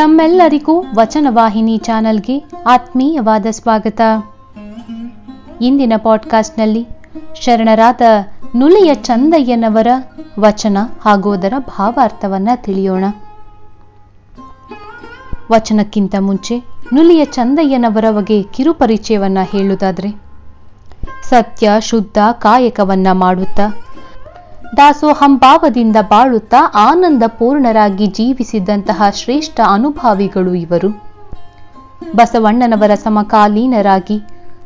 ತಮ್ಮೆಲ್ಲರಿಗೂ ವಚನವಾಹಿನಿ ಚಾನೆಲ್ಗೆ ಆತ್ಮೀಯವಾದ ಸ್ವಾಗತ. ಇಂದಿನ ಪಾಡ್ಕಾಸ್ಟ್ನಲ್ಲಿ ಶರಣರಾದ ನುಲಿಯ ಚಂದಯ್ಯನವರ ವಚನ ಹಾಗೂ ಅದರ ಭಾವಾರ್ಥವನ್ನ ತಿಳಿಯೋಣ. ವಚನಕ್ಕಿಂತ ಮುಂಚೆ ನುಲಿಯ ಚಂದಯ್ಯನವರ ಬಗ್ಗೆ ಕಿರುಪರಿಚಯವನ್ನ ಹೇಳುವುದಾದ್ರೆ, ಸತ್ಯ ಶುದ್ಧ ಕಾಯಕವನ್ನ ಮಾಡುತ್ತಾ ದಾಸೋಹಂಭಾವದಿಂದ ಬಾಳುತ್ತಾ ಆನಂದ ಪೂರ್ಣರಾಗಿ ಜೀವಿಸಿದಂತಹ ಶ್ರೇಷ್ಠ ಅನುಭಾವಿಗಳು ಇವರು. ಬಸವಣ್ಣನವರ ಸಮಕಾಲೀನರಾಗಿ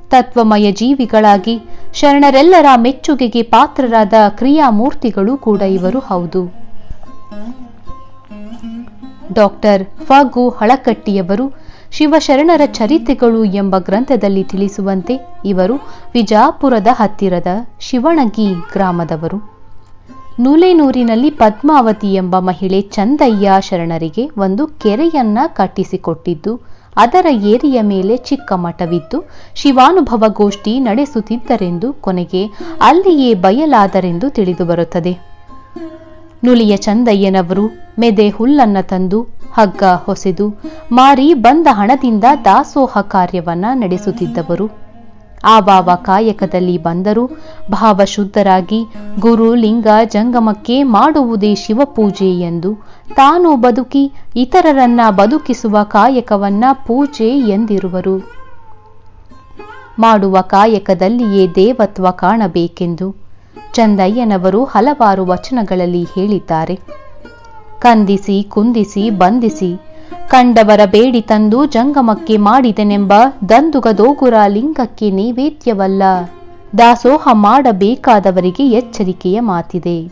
ತತ್ವಮಯ ಜೀವಿಗಳಾಗಿ ಶರಣರೆಲ್ಲರ ಮೆಚ್ಚುಗೆಗೆ ಪಾತ್ರರಾದ ಕ್ರಿಯಾಮೂರ್ತಿಗಳು ಕೂಡ ಇವರು ಹೌದು. ಡಾಕ್ಟರ್ ಫಗು ಹಳಕಟ್ಟಿಯವರು ಶಿವಶರಣರ ಚರಿತ್ರೆಗಳು ಎಂಬ ಗ್ರಂಥದಲ್ಲಿ ತಿಳಿಸುವಂತೆ ಇವರು ವಿಜಾಪುರದ ಹತ್ತಿರದ ಶಿವಣಗಿ ಗ್ರಾಮದವರು. ನೂಲೇನೂರಿನಲ್ಲಿ ಪದ್ಮಾವತಿ ಎಂಬ ಮಹಿಳೆ ಚಂದಯ್ಯ ಶರಣರಿಗೆ ಒಂದು ಕೆರೆಯನ್ನ ಕಟ್ಟಿಸಿಕೊಟ್ಟಿದ್ದು, ಅದರ ಏರಿಯ ಮೇಲೆ ಚಿಕ್ಕ ಮಠವಿದ್ದು ಶಿವಾನುಭವ ಗೋಷ್ಠಿ ನಡೆಸುತ್ತಿದ್ದರೆಂದು ಕೊನೆಗೆ ಅಲ್ಲಿಯೇ ಬಯಲಾದರೆಂದು ತಿಳಿದುಬರುತ್ತದೆ. ನುಲಿಯ ಚಂದಯ್ಯನವರು ಮೆದೆ ಹುಲ್ಲನ್ನ ತಂದು ಹಗ್ಗ ಹೊಸೆದು ಮಾರಿ ಬಂದ ಹಣದಿಂದ ದಾಸೋಹ ಕಾರ್ಯವನ್ನ ನಡೆಸುತ್ತಿದ್ದವರು. ಆವಾವ ಕಾಯಕದಲ್ಲಿ ಬಂದರೂ ಭಾವಶುದ್ಧರಾಗಿ ಗುರು ಲಿಂಗ ಜಂಗಮಕ್ಕೆ ಮಾಡುವುದೇ ಶಿವಪೂಜೆ ಎಂದು ತಾನು ಬದುಕಿ ಇತರರನ್ನ ಬದುಕಿಸುವ ಕಾಯಕವನ್ನ ಪೂಜೆ ಎಂದಿರುವರು. ಮಾಡುವ ಕಾಯಕದಲ್ಲಿಯೇ ದೇವತ್ವ ಕಾಣಬೇಕೆಂದು ಚಂದಯ್ಯನವರು ಹಲವಾರು ವಚನಗಳಲ್ಲಿ ಹೇಳಿದ್ದಾರೆ. ಕಂದಿಸಿ ಕುಂದಿಸಿ ಬಂಧಿಸಿ ಕಂಡವರ ಬೇಡಿ ತಂದು ಜಂಗಮಕ್ಕೆ ಮಾಡಿದೆನೆಂಬ ದಂದುಗದೋಗುರ ಲಿಂಗಕ್ಕೆ ನೈವೇದ್ಯವಲ್ಲ, ದಾಸೋಹ ಮಾಡಬೇಕಾದವರಿಗೆ ಎಚ್ಚರಿಕೆಯ ಮಾತಿದೆ.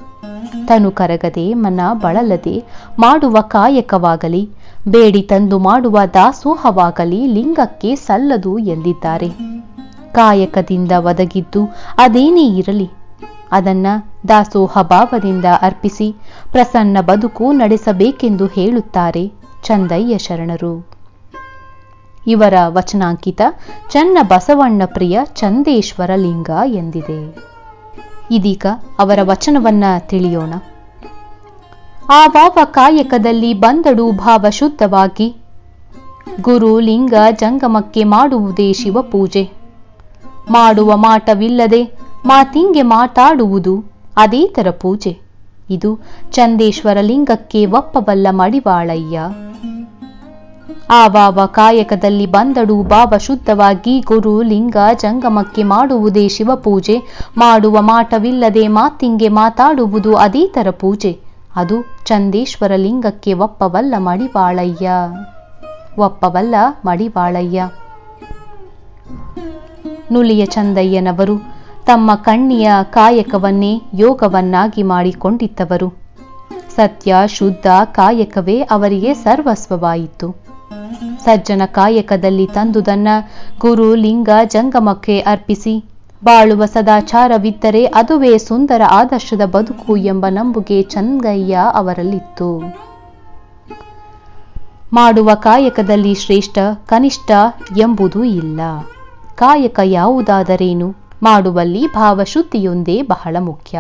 ತನು ಕರಗದೆ ಮನ ಬಳಲದೆ ಮಾಡುವ ಕಾಯಕವಾಗಲಿ ಬೇಡಿ ತಂದು ಮಾಡುವ ದಾಸೋಹವಾಗಲಿ ಲಿಂಗಕ್ಕೆ ಸಲ್ಲದು ಎಂದಿದ್ದಾರೆ. ಕಾಯಕದಿಂದ ಒದಗಿದ್ದು ಅದೇನೇ ಇರಲಿ ಅದನ್ನ ದಾಸೋಹ ಭಾವದಿಂದ ಅರ್ಪಿಸಿ ಪ್ರಸನ್ನ ಬದುಕು ನಡೆಸಬೇಕೆಂದು ಹೇಳುತ್ತಾರೆ ಚಂದಯ್ಯ ಶರಣರು. ಇವರ ವಚನಾಂಕಿತ ಚನ್ನ ಬಸವಣ್ಣ ಪ್ರಿಯ ಚಂದೇಶ್ವರ ಲಿಂಗ ಎಂದಿದೆ. ಇದೀಗ ಅವರ ವಚನವನ್ನ ತಿಳಿಯೋಣ. ಆವಾವ ಕಾಯಕದಲ್ಲಿ ಬಂದಡು ಭಾವ ಶುದ್ಧವಾಗಿ ಗುರು ಲಿಂಗ ಜಂಗಮಕ್ಕೆ ಮಾಡುವುದೇ ಶಿವಪೂಜೆ. ಮಾಡುವ ಮಾಟವಿಲ್ಲದೆ ಮಾತಿಂಗೆ ಮಾತಾಡುವುದು ಅದೇತರ ಪೂಜೆ. ಇದು ಚಂದೇಶ್ವರ ಲಿಂಗಕ್ಕೆ ಒಪ್ಪಬಲ್ಲ ಮಡಿವಾಳಯ್ಯ. ಆವಾವ ಕಾಯಕದಲ್ಲಿ ಬಂದಡು ಭಾವ ಶುದ್ಧವಾಗಿ ಗುರು ಲಿಂಗ ಜಂಗಮಕ್ಕೆ ಮಾಡುವುದೇ ಶಿವಪೂಜೆ. ಮಾಡುವ ಮಾಟವಿಲ್ಲದೆ ಮಾತಿಂಗೆ ಮಾತಾಡುವುದು ಅದೇತರ ಪೂಜೆ. ಅದು ಚಂದೇಶ್ವರ ಲಿಂಗಕ್ಕೆ ಒಪ್ಪವಲ್ಲ ಮಡಿವಾಳಯ್ಯ. ಒಪ್ಪವಲ್ಲ ಮಡಿವಾಳಯ್ಯ. ನುಲಿಯ ಚಂದಯ್ಯನವರು ತಮ್ಮ ಕಣ್ಣಿಯ ಕಾಯಕವನ್ನೇ ಯೋಗವನ್ನಾಗಿ ಮಾಡಿಕೊಂಡಿದ್ದವರು. ಸತ್ಯ ಶುದ್ಧ ಕಾಯಕವೇ ಅವರಿಗೆ ಸರ್ವಸ್ವವಾಯಿತು. ಸಜ್ಜನ ಕಾಯಕದಲ್ಲಿ ತಂದುದನ್ನ ಗುರು ಲಿಂಗ ಜಂಗಮಕ್ಕೆ ಅರ್ಪಿಸಿ ಬಾಳುವ ಸದಾಚಾರವಿದ್ದರೆ ಅದುವೇ ಸುಂದರ ಆದರ್ಶದ ಬದುಕು ಎಂಬ ನಂಬುಗೆ ಚಂದಯ್ಯ ಅವರಲ್ಲಿತ್ತು. ಮಾಡುವ ಕಾಯಕದಲ್ಲಿ ಶ್ರೇಷ್ಠ ಕನಿಷ್ಠ ಎಂಬುದು ಇಲ್ಲ. ಕಾಯಕ ಯಾವುದಾದರೇನು, ಮಾಡುವಲ್ಲಿ ಭಾವಶುದ್ಧಿಯೊಂದೇ ಬಹಳ ಮುಖ್ಯ.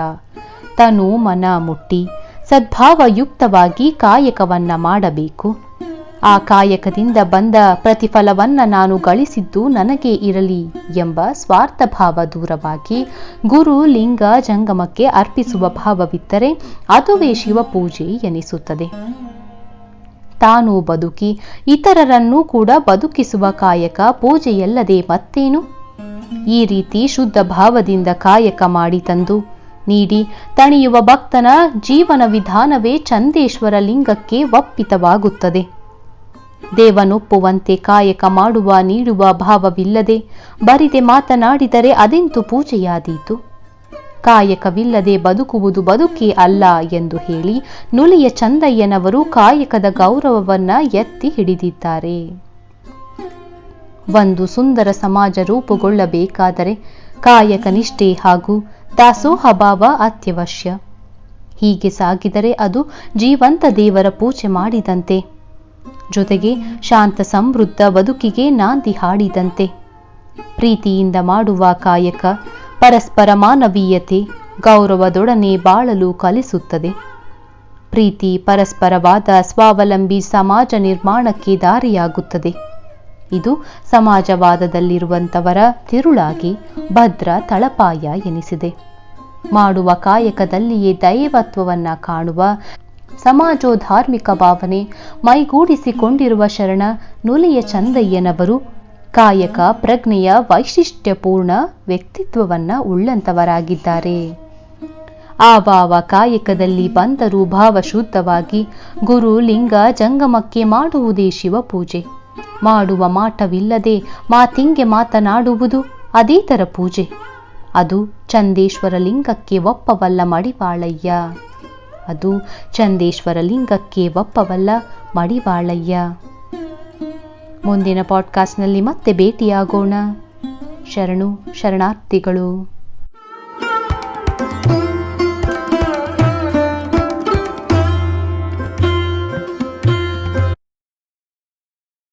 ತನು ಮನ ಮುಟ್ಟಿ ಸದ್ಭಾವಯುಕ್ತವಾಗಿ ಕಾಯಕವನ್ನ ಮಾಡಬೇಕು. ಆ ಕಾಯಕದಿಂದ ಬಂದ ಪ್ರತಿಫಲವನ್ನ ನಾನು ಗಳಿಸಿದ್ದು ನನಗೇ ಇರಲಿ ಎಂಬ ಸ್ವಾರ್ಥ ಭಾವ ದೂರವಾಗಿ ಗುರು ಲಿಂಗ ಜಂಗಮಕ್ಕೆ ಅರ್ಪಿಸುವ ಭಾವವಿದ್ದರೆ ಅದುವೇ ಶಿವಪೂಜೆ ಎನಿಸುತ್ತದೆ. ತಾನು ಬದುಕಿ ಇತರರನ್ನೂ ಕೂಡ ಬದುಕಿಸುವ ಕಾಯಕ ಪೂಜೆಯಲ್ಲದೆ ಮತ್ತೇನು? ಈ ರೀತಿ ಶುದ್ಧ ಭಾವದಿಂದ ಕಾಯಕ ಮಾಡಿ ತಂದು ನೀಡಿ ತಣಿಯುವ ಭಕ್ತನ ಜೀವನ ವಿಧಾನವೇ ಚಂದೇಶ್ವರ ಲಿಂಗಕ್ಕೆ ಒಪ್ಪಿತವಾಗುತ್ತದೆ. ದೇವನೊಪ್ಪುವಂತೆ ಕಾಯಕ ಮಾಡುವ ನೀಡುವ ಭಾವವಿಲ್ಲದೆ ಬರಿದೆ ಮಾತನಾಡಿದರೆ ಅದೆಂತು ಪೂಜೆಯಾದೀತು? ಕಾಯಕವಿಲ್ಲದೆ ಬದುಕುವುದು ಬದುಕೇ ಅಲ್ಲ ಎಂದು ಹೇಳಿ ನುಲಿಯ ಚಂದಯ್ಯನವರು ಕಾಯಕದ ಗೌರವವನ್ನ ಎತ್ತಿ ಹಿಡಿದಿದ್ದಾರೆ. ಒಂದು ಸುಂದರ ಸಮಾಜ ರೂಪುಗೊಳ್ಳಬೇಕಾದರೆ ಕಾಯಕ ನಿಷ್ಠೆ ಹಾಗೂ ದಾಸೋಹ ಭಾವ ಅತ್ಯವಶ್ಯ. ಹೀಗೆ ಸಾಗಿದರೆ ಅದು ಜೀವಂತ ದೇವರ ಪೂಜೆ ಮಾಡಿದಂತೆ, ಜೊತೆಗೆ ಶಾಂತ ಸಮೃದ್ಧ ಬದುಕಿಗೆ ನಾಂದಿ ಹಾಡಿದಂತೆ. ಪ್ರೀತಿಯಿಂದ ಮಾಡುವ ಕಾಯಕ ಪರಸ್ಪರ ಮಾನವೀಯತೆ ಗೌರವದೊಡನೆ ಬಾಳಲು ಕಲಿಸುತ್ತದೆ. ಪ್ರೀತಿ, ಪರಸ್ಪರವಾದ, ಸ್ವಾವಲಂಬಿ ಸಮಾಜ ನಿರ್ಮಾಣಕ್ಕೆ ದಾರಿಯಾಗುತ್ತದೆ. ಇದು ಸಮಾಜವಾದದಲ್ಲಿರುವಂಥವರ ತಿರುಳಾಗಿ ಭದ್ರ ತಳಪಾಯ ಎನಿಸಿದೆ. ಮಾಡುವ ಕಾಯಕದಲ್ಲಿಯೇ ದೈವತ್ವವನ್ನ ಕಾಣುವ ಸಮಾಜೋಧಾರ್ಮಿಕ ಭಾವನೆ ಮೈಗೂಡಿಸಿಕೊಂಡಿರುವ ಶರಣ ನುಲಿಯ ಚಂದಯ್ಯನವರು ಕಾಯಕ ಪ್ರಜ್ಞೆಯ ವೈಶಿಷ್ಟ್ಯಪೂರ್ಣ ವ್ಯಕ್ತಿತ್ವವನ್ನ ಉಳ್ಳಂತವರಾಗಿದ್ದಾರೆ. ಆವಾವ ಕಾಯಕದಲ್ಲಿ ಬಂದರೂ ಭಾವಶುದ್ಧವಾಗಿ ಗುರು ಲಿಂಗ ಜಂಗಮಕ್ಕೆ ಮಾಡುವುದೇ ಶಿವಪೂಜೆ. ಮಾಡುವ ಮಾಟವಿಲ್ಲದೆ ಮಾತಿಂಗೆ ಮಾತನಾಡುವುದು ಅದೇತರ ಪೂಜೆ. ಅದು ಚಂದೇಶ್ವರ ಲಿಂಗಕ್ಕೆ ಒಪ್ಪವಲ್ಲ ಮಡಿವಾಳಯ್ಯ. ಅದು ಚಂದೇಶ್ವರ ಲಿಂಗಕ್ಕೆ ಒಪ್ಪವಲ್ಲ ಮಡಿವಾಳಯ್ಯ. ಮುಂದಿನ ಪಾಡ್ಕಾಸ್ಟ್ನಲ್ಲಿ ಮತ್ತೆ ಭೇಟಿಯಾಗೋಣ. ಶರಣು ಶರಣಾರ್ಥಿಗಳು.